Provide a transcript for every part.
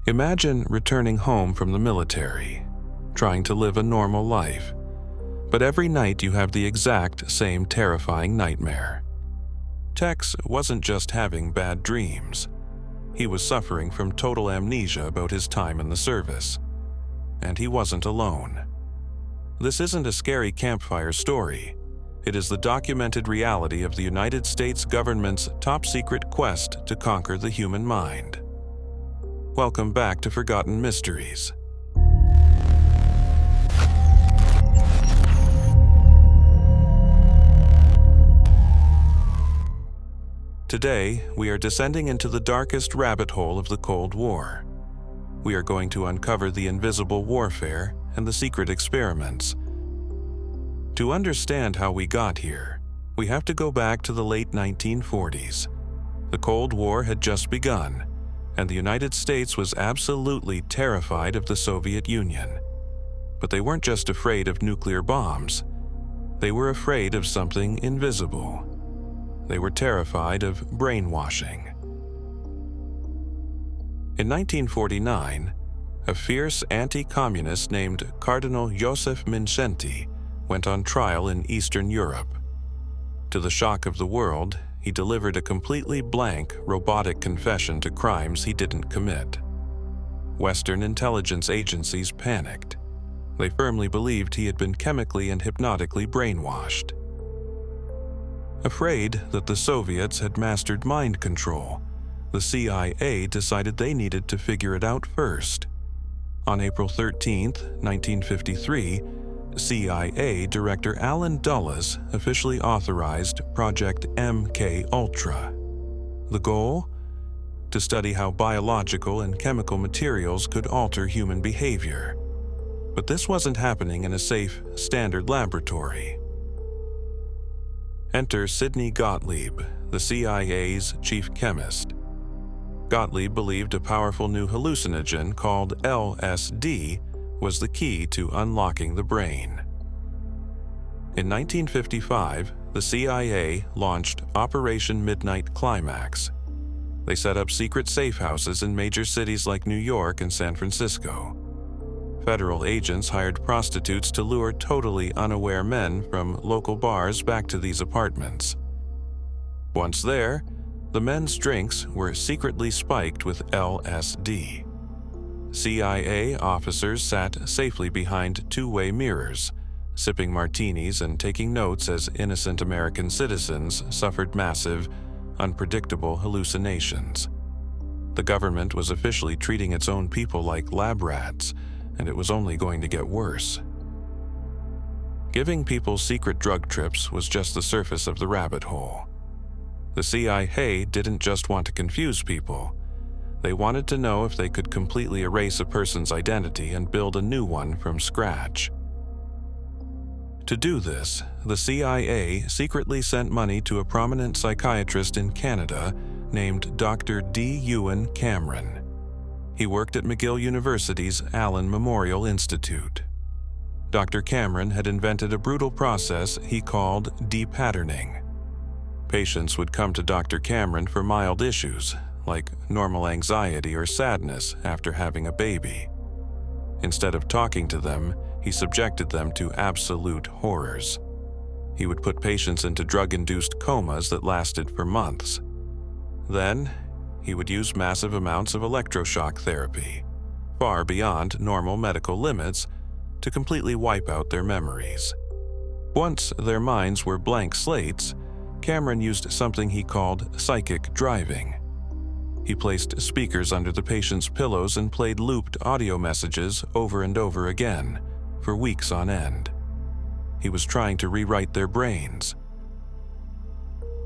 Imagine returning home from the military, trying to live a normal life, but every night you have the exact same terrifying nightmare. Tex wasn't just having bad dreams. He was suffering from total amnesia about his time in the service. And he wasn't alone. This isn't a scary campfire story. It is the documented reality of the United States government's top-secret quest to conquer the human mind. Welcome back to Forgotten Mysteries. Today, we are descending into the darkest rabbit hole of the Cold War. We are going to uncover the invisible warfare and the secret experiments. To understand how we got here, we have to go back to the late 1940s. The Cold War had just begun, and the United States was absolutely terrified of the Soviet Union. But they weren't just afraid of nuclear bombs. They were afraid of something invisible. They were terrified of brainwashing. In 1949, a fierce anti-communist named Cardinal Joseph Mindszenty went on trial in Eastern Europe. To the shock of the world, he delivered a completely blank, robotic confession to crimes he didn't commit. Western intelligence agencies panicked. They firmly believed he had been chemically and hypnotically brainwashed. Afraid that the Soviets had mastered mind control, the CIA decided they needed to figure it out first. On April 13, 1953, CIA Director Allen Dulles officially authorized Project MKUltra. The goal? To study how biological and chemical materials could alter human behavior. But this wasn't happening in a safe, standard laboratory. Enter Sidney Gottlieb, the CIA's chief chemist. Gottlieb believed a powerful new hallucinogen called LSD was the key to unlocking the brain. In 1955, the CIA launched Operation Midnight Climax. They set up secret safe houses in major cities like New York and San Francisco. Federal agents hired prostitutes to lure totally unaware men from local bars back to these apartments. Once there, the men's drinks were secretly spiked with LSD. CIA officers sat safely behind two-way mirrors, sipping martinis and taking notes as innocent American citizens suffered massive, unpredictable hallucinations. The government was officially treating its own people like lab rats, and it was only going to get worse. Giving people secret drug trips was just the surface of the rabbit hole. The CIA didn't just want to confuse people. They wanted to know if they could completely erase a person's identity and build a new one from scratch. To do this, the CIA secretly sent money to a prominent psychiatrist in Canada named Dr. Ewen Cameron. He worked at McGill University's Allen Memorial Institute. Dr. Cameron had invented a brutal process he called depatterning. Patients would come to Dr. Cameron for mild issues, like normal anxiety or sadness after having a baby. Instead of talking to them, he subjected them to absolute horrors. He would put patients into drug-induced comas that lasted for months. Then, he would use massive amounts of electroshock therapy, far beyond normal medical limits, to completely wipe out their memories. Once their minds were blank slates, Cameron used something he called psychic driving. He placed speakers under the patient's pillows and played looped audio messages over and over again, for weeks on end. He was trying to rewrite their brains.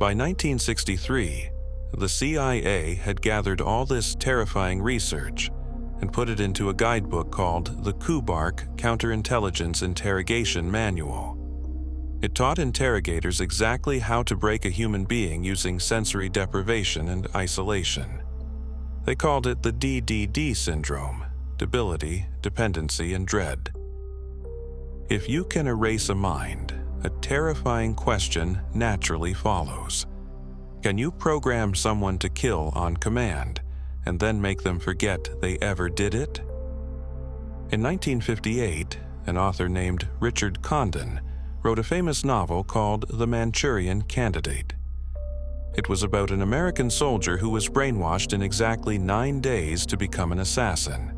By 1963, the CIA had gathered all this terrifying research and put it into a guidebook called the Kubark Counterintelligence Interrogation Manual. It taught interrogators exactly how to break a human being using sensory deprivation and isolation. They called it the DDD syndrome: debility, dependency, and dread. If you can erase a mind, a terrifying question naturally follows. Can you program someone to kill on command and then make them forget they ever did it? In 1958, an author named Richard Condon wrote a famous novel called The Manchurian Candidate. It was about an American soldier who was brainwashed in exactly 9 days to become an assassin.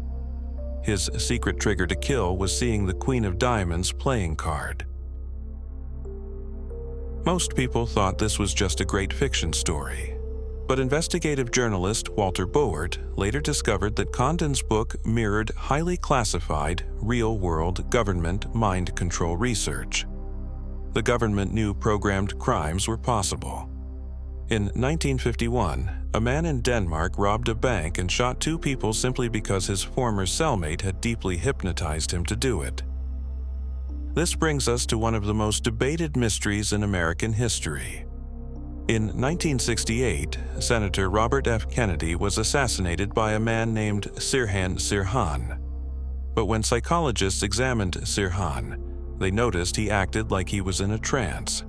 His secret trigger to kill was seeing the Queen of Diamonds playing card. Most people thought this was just a great fiction story, but investigative journalist Walter Boert later discovered that Condon's book mirrored highly classified, real-world government mind control research. The government knew programmed crimes were possible. In 1951, a man in Denmark robbed a bank and shot 2 people simply because his former cellmate had deeply hypnotized him to do it. This brings us to one of the most debated mysteries in American history. In 1968, Senator Robert F. Kennedy was assassinated by a man named Sirhan Sirhan. But when psychologists examined Sirhan, they noticed he acted like he was in a trance.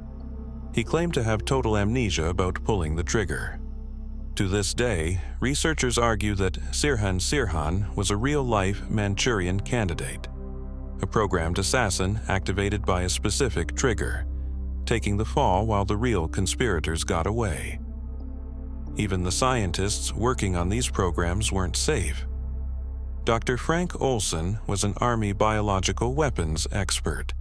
He claimed to have total amnesia about pulling the trigger. To this day, researchers argue that Sirhan Sirhan was a real-life Manchurian Candidate, a programmed assassin activated by a specific trigger, taking the fall while the real conspirators got away. Even the scientists working on these programs weren't safe. Dr. Frank Olson was an Army biological weapons expert.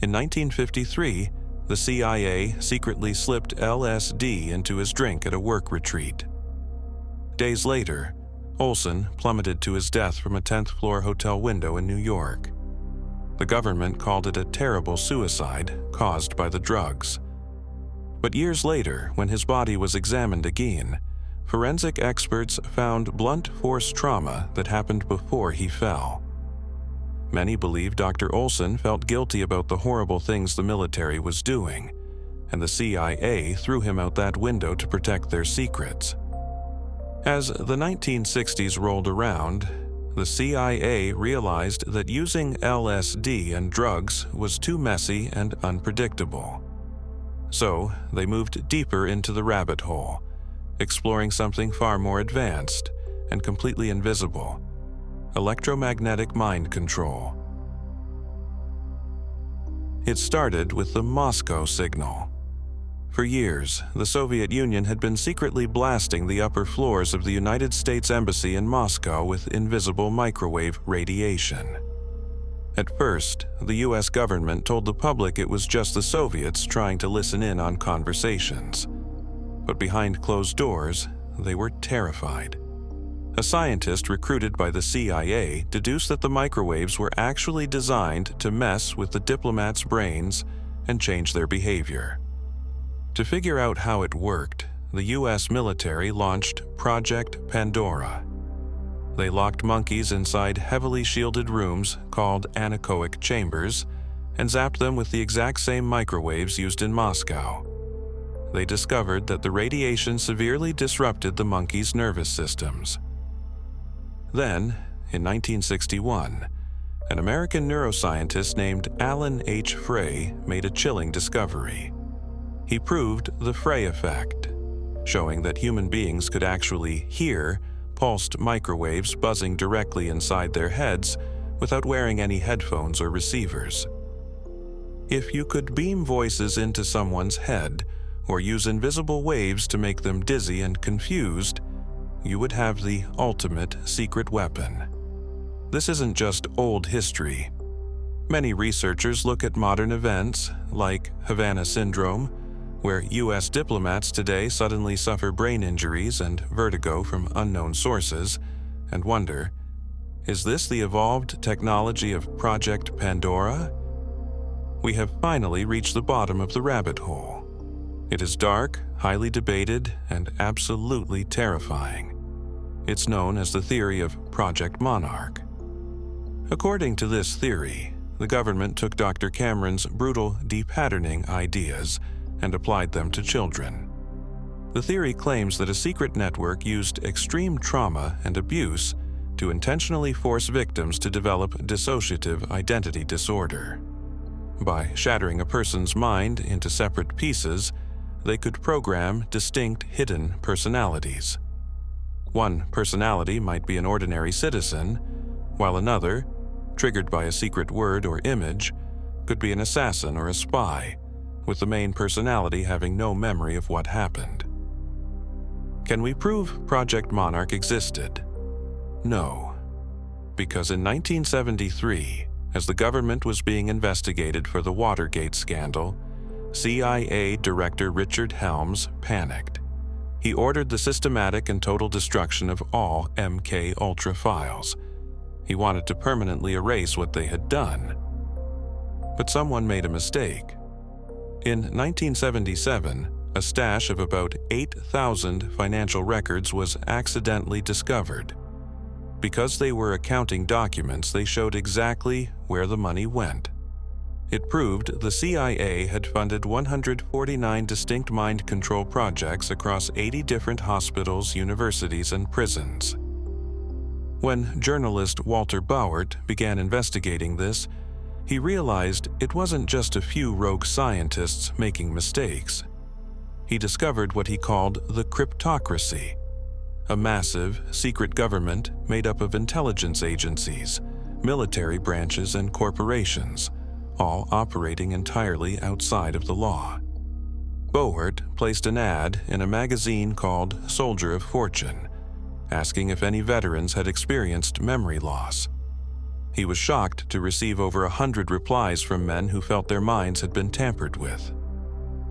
In 1953, the CIA secretly slipped LSD into his drink at a work retreat. Days later, Olson plummeted to his death from a 10th-floor hotel window in New York. The government called it a terrible suicide caused by the drugs. But years later, when his body was examined again, forensic experts found blunt force trauma that happened before he fell. Many believe Dr. Olson felt guilty about the horrible things the military was doing, and the CIA threw him out that window to protect their secrets. As the 1960s rolled around, the CIA realized that using LSD and drugs was too messy and unpredictable. So they moved deeper into the rabbit hole, exploring something far more advanced and completely invisible: electromagnetic mind control. It started with the Moscow signal. For years, the Soviet Union had been secretly blasting the upper floors of the United States Embassy in Moscow with invisible microwave radiation. At first, the US government told the public it was just the Soviets trying to listen in on conversations. But behind closed doors, they were terrified. A scientist recruited by the CIA deduced that the microwaves were actually designed to mess with the diplomats' brains and change their behavior. To figure out how it worked, the US military launched Project Pandora. They locked monkeys inside heavily shielded rooms called anechoic chambers and zapped them with the exact same microwaves used in Moscow. They discovered that the radiation severely disrupted the monkeys' nervous systems. Then, in 1961, an American neuroscientist named Alan H. Frey made a chilling discovery. He proved the Frey effect, showing that human beings could actually hear pulsed microwaves buzzing directly inside their heads without wearing any headphones or receivers. If you could beam voices into someone's head or use invisible waves to make them dizzy and confused, you would have the ultimate secret weapon. This isn't just old history. Many researchers look at modern events, like Havana Syndrome, where US diplomats today suddenly suffer brain injuries and vertigo from unknown sources, and wonder, is this the evolved technology of Project Pandora? We have finally reached the bottom of the rabbit hole. It is dark, highly debated, and absolutely terrifying. It's known as the theory of Project Monarch. According to this theory, the government took Dr. Cameron's brutal depatterning ideas and applied them to children. The theory claims that a secret network used extreme trauma and abuse to intentionally force victims to develop dissociative identity disorder. By shattering a person's mind into separate pieces, they could program distinct hidden personalities. One personality might be an ordinary citizen, while another, triggered by a secret word or image, could be an assassin or a spy, with the main personality having no memory of what happened. Can we prove Project Monarch existed? No, because in 1973, as the government was being investigated for the Watergate scandal, CIA Director Richard Helms panicked. He ordered the systematic and total destruction of all MKUltra files. He wanted to permanently erase what they had done. But someone made a mistake. In 1977, a stash of about 8,000 financial records was accidentally discovered. Because they were accounting documents, they showed exactly where the money went. It proved the CIA had funded 149 distinct mind control projects across 80 different hospitals, universities, and prisons. When journalist Walter Bauert began investigating this, he realized it wasn't just a few rogue scientists making mistakes. He discovered what he called the cryptocracy, a massive, secret government made up of intelligence agencies, military branches, and corporations, all operating entirely outside of the law. Bauert placed an ad in a magazine called Soldier of Fortune, asking if any veterans had experienced memory loss. He was shocked to receive over 100 replies from men who felt their minds had been tampered with.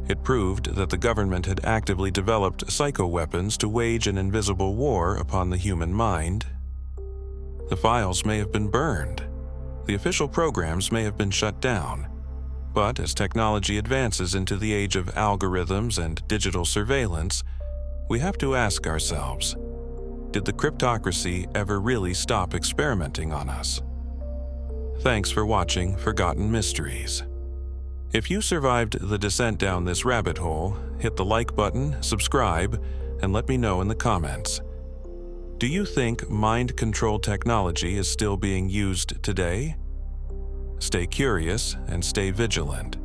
It proved that the government had actively developed psychoweapons to wage an invisible war upon the human mind. The files may have been burned. The official programs may have been shut down. But as technology advances into the age of algorithms and digital surveillance, we have to ask ourselves, did the cryptocracy ever really stop experimenting on us? Thanks for watching Forgotten Mysteries. If you survived the descent down this rabbit hole, hit the like button, subscribe, and let me know in the comments. Do you think mind control technology is still being used today? Stay curious and stay vigilant.